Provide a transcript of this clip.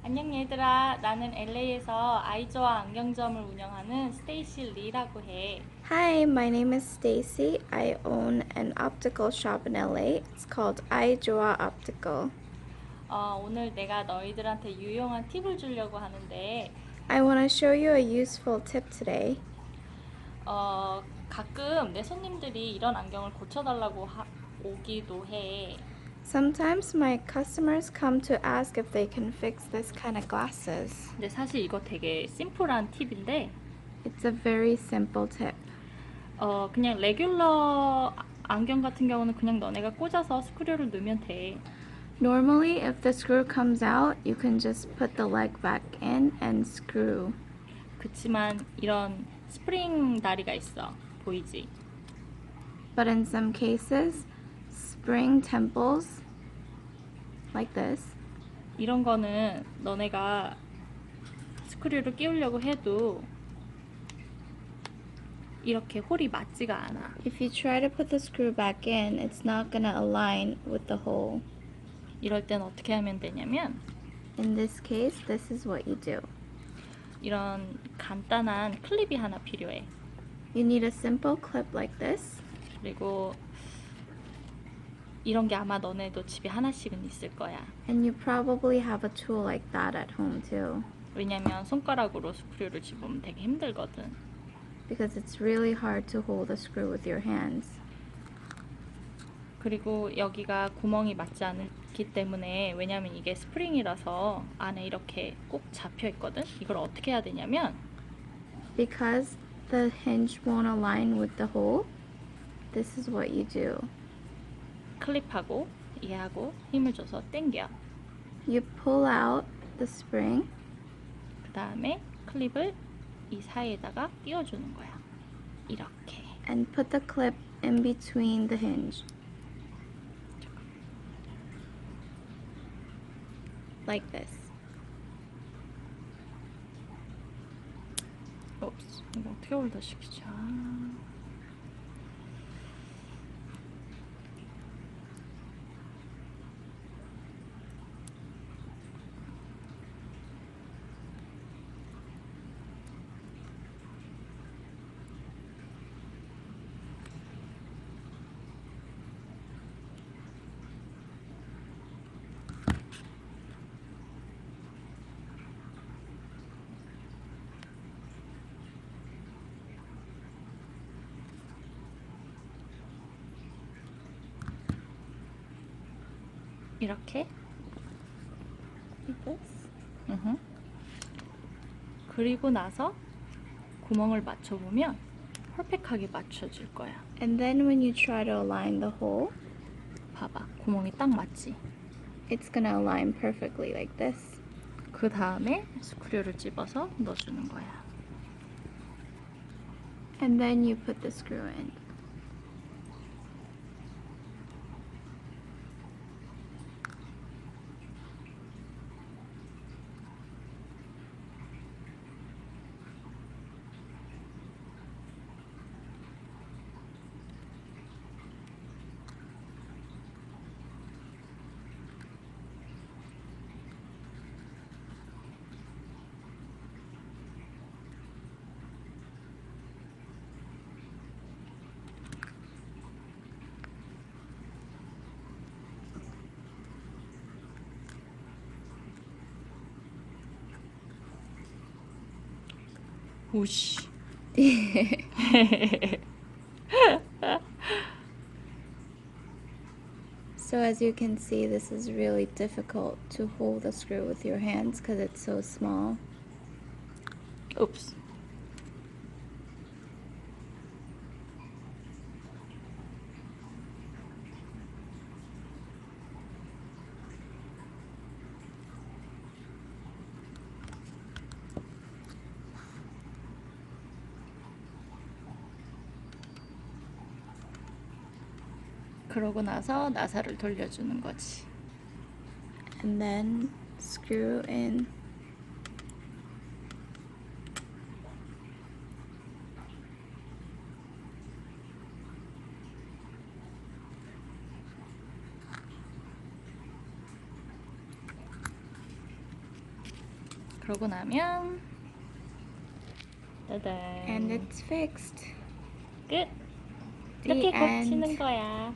안녕 얘들아, 나는 LA에서 아이조아 안경점을 운영하는 스테이시 리라고 해. Hi, my name is Stacy. I own an optical shop in LA. It's called Eyejoa Optical. 오늘 내가 너희들한테 유용한 팁을 주려고 하는데, I want to show you a useful tip today. 가끔 내 손님들이 이런 안경을 고쳐달라고 오기도 해. Sometimes my customers come to ask if they can fix this kind of glasses. 근데 사실 이거 되게 심플한 팁인데, It's a very simple tip. 그냥 레귤러 안경 같은 경우는 그냥 너네가 꽂아서 스크류를 넣으면 돼. Normally, if the screw comes out, you can just put the leg back in and screw. 그치만 이런 스프링 다리가 있어. 보이지? But in some cases, spring temples, like this, 이런 거는 너네가 스크류를 끼우려고 해도 이렇게 홀이 맞지가 않아. if you try to put the screw back in, it's not going to align with the hole. 이럴 땐 어떻게 하면 되냐면 In this case, this is what you do. 이런 간단한 클립이 하나 필요해. You need a simple clip like this. 그리고 이런 게 아마 너네도 집에 하나씩은 있을 거야. And you probably have a tool like that at home too. 왜냐면 손가락으로 스크류를 집으면 되게 힘들거든. Because it's really hard to hold a screw with your hands. 그리고 여기가 구멍이 맞지 않기 때문에, 왜냐면 이게 스프링이라서 안에 이렇게 꼭 잡혀 있거든. 이걸 어떻게 해야 되냐면 Because the hinge won't align with the hole, this is what you do. 클립하고 얘하고 힘을 줘서 당겨. You pull out the spring 그 다음에 클립을 이 사이에다가 끼워주는 거야. 이렇게. and put the clip in between the hinge. Like this. 옵스, 이거 어떻게 홀더 시키자. 이렇게. Like this. 그리고 나서 구멍을 맞춰보면 퍼펙트하게 맞춰질 거야. And then when you try to align the hole, 봐봐, 구멍이 딱 맞지? it's gonna align perfectly like this. 그 다음에 스크류를 집어서 넣어주는 거야. And then you put the screw in. 우씨. So as you can see, this is really difficult to hold the screw with your hands because it's so small. 옵스. 그러고 나서 나사를 돌려주는 거지. And then screw in. 그러고 나면 짜잔. And it's fixed. 끝. The 이렇게 end. 고치는 거야.